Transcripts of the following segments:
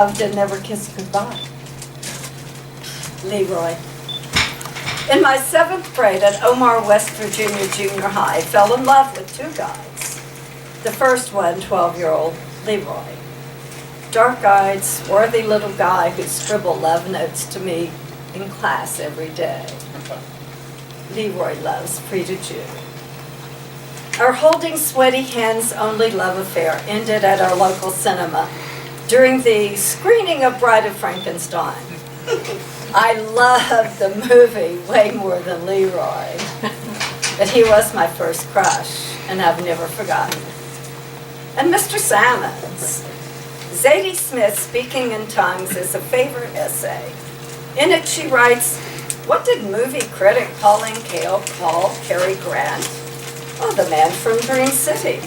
Loved and never kissed goodbye. Leroy. In my 7th grade at Omar, West Virginia Junior High, I fell in love with 2 guys. The first one, 12-year-old Leroy. Dark-eyed, swarthy little guy who scribbled love notes to me in class every day. Leroy loves Frieda Arth. Our holding sweaty hands only love affair ended at our local cinema during the screening of Bride of Frankenstein. I loved the movie way more than Leroy, but he was my first crush, and I've never forgotten it. And Mr. Salmons. Zadie Smith, Speaking in Tongues, is a favorite essay. In it she writes, "What did movie critic Pauline Kael call Cary Grant? Oh, the man from Dream City."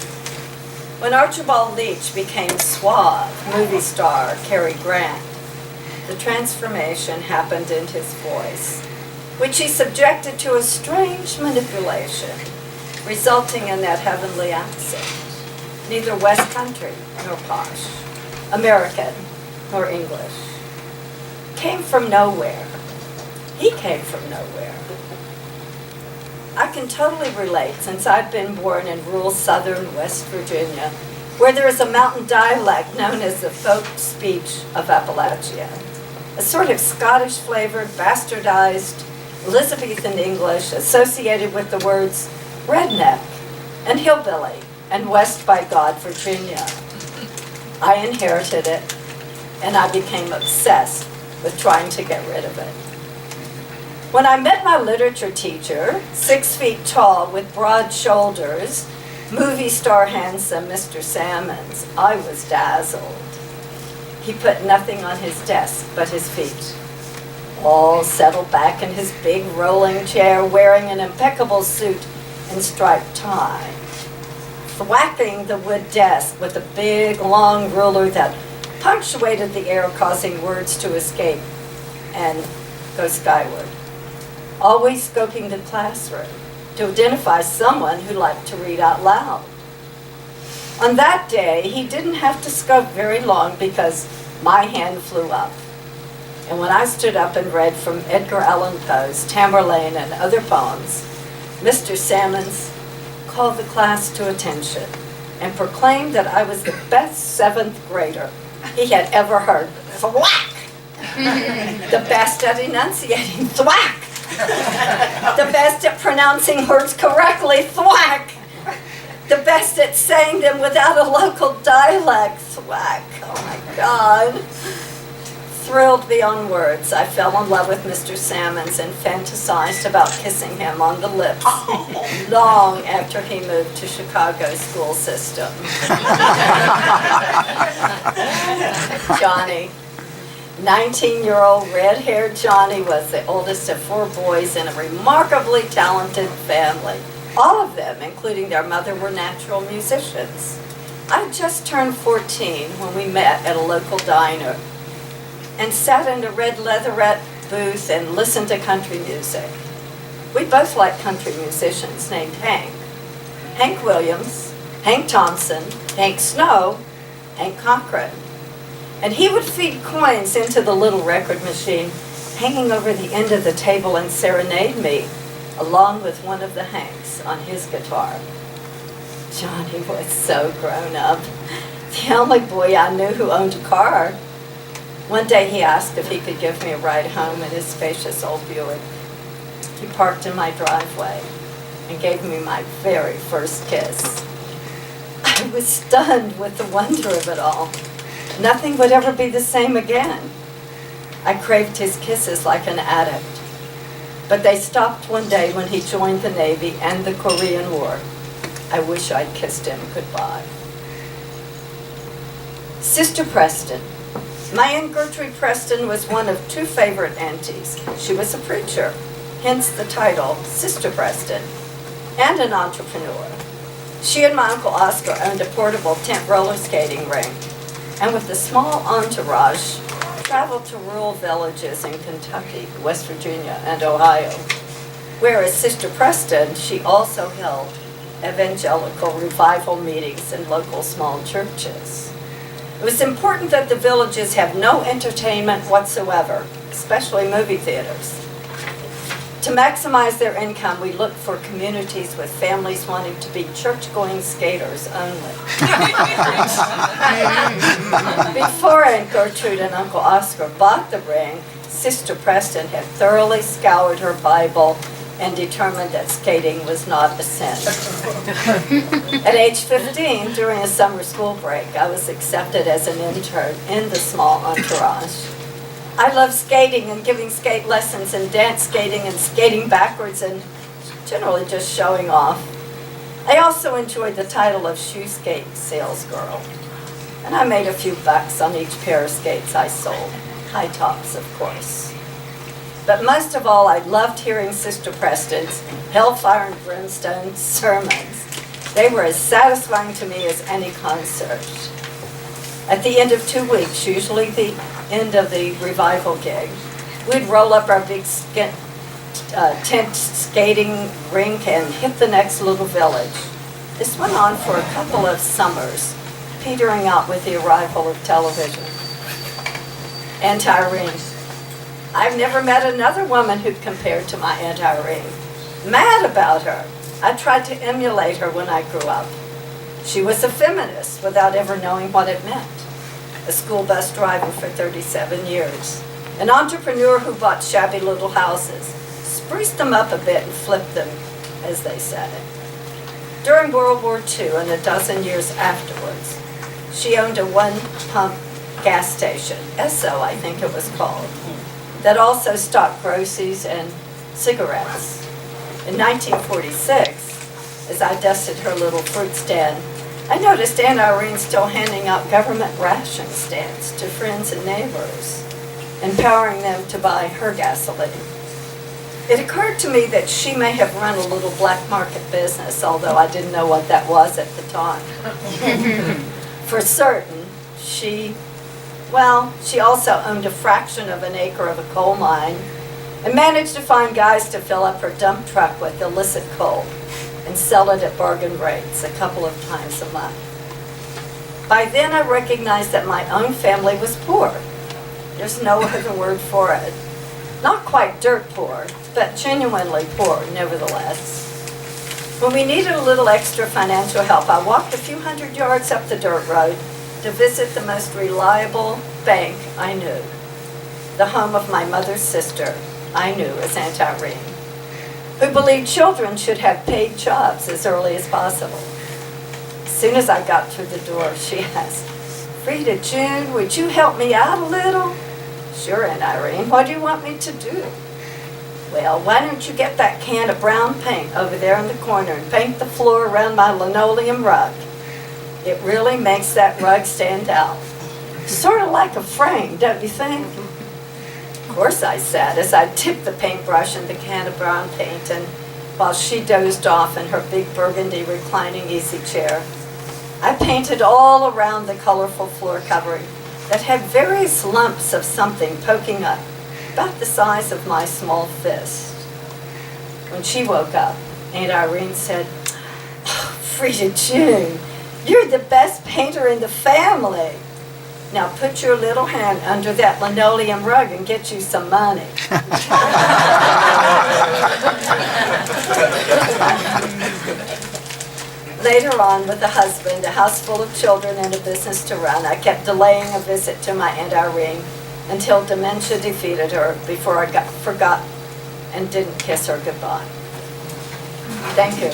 When Archibald Leach became suave movie star Cary Grant, the transformation happened in his voice, which he subjected to a strange manipulation, resulting in that heavenly accent, neither West Country nor posh, American nor English. Came from nowhere. He came from nowhere. I can totally relate, since I've been born in rural southern West Virginia, where there is a mountain dialect known as the folk speech of Appalachia, a sort of Scottish-flavored, bastardized Elizabethan English associated with the words redneck and hillbilly and West by God, Virginia. I inherited it, and I became obsessed with trying to get rid of it. When I met my literature teacher, 6 feet tall with broad shoulders, movie star handsome Mr. Salmons, I was dazzled. He put nothing on his desk but his feet, all settled back in his big rolling chair, wearing an impeccable suit and striped tie, thwacking the wood desk with a big long ruler that punctuated the air, causing words to escape and go skyward. Always scoping the classroom to identify someone who liked to read out loud. On that day, he didn't have to scope very long because my hand flew up. And when I stood up and read from Edgar Allan Poe's Tamerlane and other poems, Mr. Salmons called the class to attention and proclaimed that I was the best 7th grader he had ever heard. Thwack! The best at enunciating. Thwack! The best at pronouncing words correctly. Thwack! The best at saying them without a local dialect. Thwack! Oh my God. Thrilled beyond words, I fell in love with Mr. Salmons and fantasized about kissing him on the lips long after he moved to Chicago's school system. Johnny. 19-year-old red-haired Johnny was the oldest of 4 boys in a remarkably talented family. All of them, including their mother, were natural musicians. I had just turned 14 when we met at a local diner and sat in a red leatherette booth and listened to country music. We both liked country musicians named Hank. Hank Williams, Hank Thompson, Hank Snow, Hank Cochran. And he would feed coins into the little record machine hanging over the end of the table and serenade me, along with one of the Hanks on his guitar. Johnny was so grown up. The only boy I knew who owned a car. One day he asked if he could give me a ride home in his spacious old Buick. He parked in my driveway and gave me my very first kiss. I was stunned with the wonder of it all. Nothing would ever be the same again. I craved his kisses like an addict. But they stopped one day when he joined the Navy and the Korean War. I wish I'd kissed him goodbye. Sister Preston. My Aunt Gertrude Preston was one of 2 favorite aunties. She was a preacher, hence the title Sister Preston, and an entrepreneur. She and my Uncle Oscar owned a portable tent roller skating rink, and with a small entourage, traveled to rural villages in Kentucky, West Virginia, and Ohio. Whereas Sister Preston, she also held evangelical revival meetings in local small churches. It was important that the villages have no entertainment whatsoever, especially movie theaters. To maximize their income, we looked for communities with families wanting to be church-going skaters only. Before Aunt Gertrude and Uncle Oscar bought the ring, Sister Preston had thoroughly scoured her Bible and determined that skating was not a sin. At age 15, during a summer school break, I was accepted as an intern in the small entourage. I love skating and giving skate lessons and dance skating and skating backwards and generally just showing off. I also enjoyed the title of shoe skate salesgirl. And I made a few bucks on each pair of skates I sold. High tops, of course. But most of all, I loved hearing Sister Preston's hellfire and brimstone sermons. They were as satisfying to me as any concert. At the end of 2 weeks, usually the end of the revival gig, we'd roll up our big tent skating rink and hit the next little village. This went on for a couple of summers, petering out with the arrival of television. Aunt Irene. I've never met another woman who compared to my Aunt Irene. Mad about her. I tried to emulate her when I grew up. She was a feminist without ever knowing what it meant. A school bus driver for 37 years. An entrepreneur who bought shabby little houses, spruced them up a bit and flipped them, as they said. During World War II and a dozen years afterwards, she owned a one-pump gas station, Esso I think it was called, that also stocked groceries and cigarettes. In 1946, as I dusted her little fruit stand, I noticed Aunt Irene still handing out government ration stamps to friends and neighbors, empowering them to buy her gasoline. It occurred to me that she may have run a little black market business, although I didn't know what that was at the time. For certain, she also owned a fraction of an acre of a coal mine and managed to find guys to fill up her dump truck with illicit coal and sell it at bargain rates a couple of times a month. By then I recognized that my own family was poor. There's no other word for it. Not quite dirt poor, but genuinely poor nevertheless. When we needed a little extra financial help, I walked a few hundred yards up the dirt road to visit the most reliable bank I knew, the home of my mother's sister I knew as Aunt Irene, who believed children should have paid jobs as early as possible. As soon as I got through the door, she asked, "Frieda, June, would you help me out a little?" "Sure, Aunt Irene, what do you want me to do?" "Well, why don't you get that can of brown paint over there in the corner and paint the floor around my linoleum rug? It really makes that rug stand out. Sort of like a frame, don't you think?" Of course, I said, as I dipped the paintbrush in the can of brown paint, and while she dozed off in her big burgundy reclining easy chair, I painted all around the colorful floor covering that had various lumps of something poking up, about the size of my small fist. When she woke up, Aunt Irene said, "Oh, Frieda June, you're the best painter in the family. Now put your little hand under that linoleum rug and get you some money." Later on, with a husband, a house full of children, and a business to run, I kept delaying a visit to my Aunt Irene until dementia defeated her before I forgot and didn't kiss her goodbye. Thank you.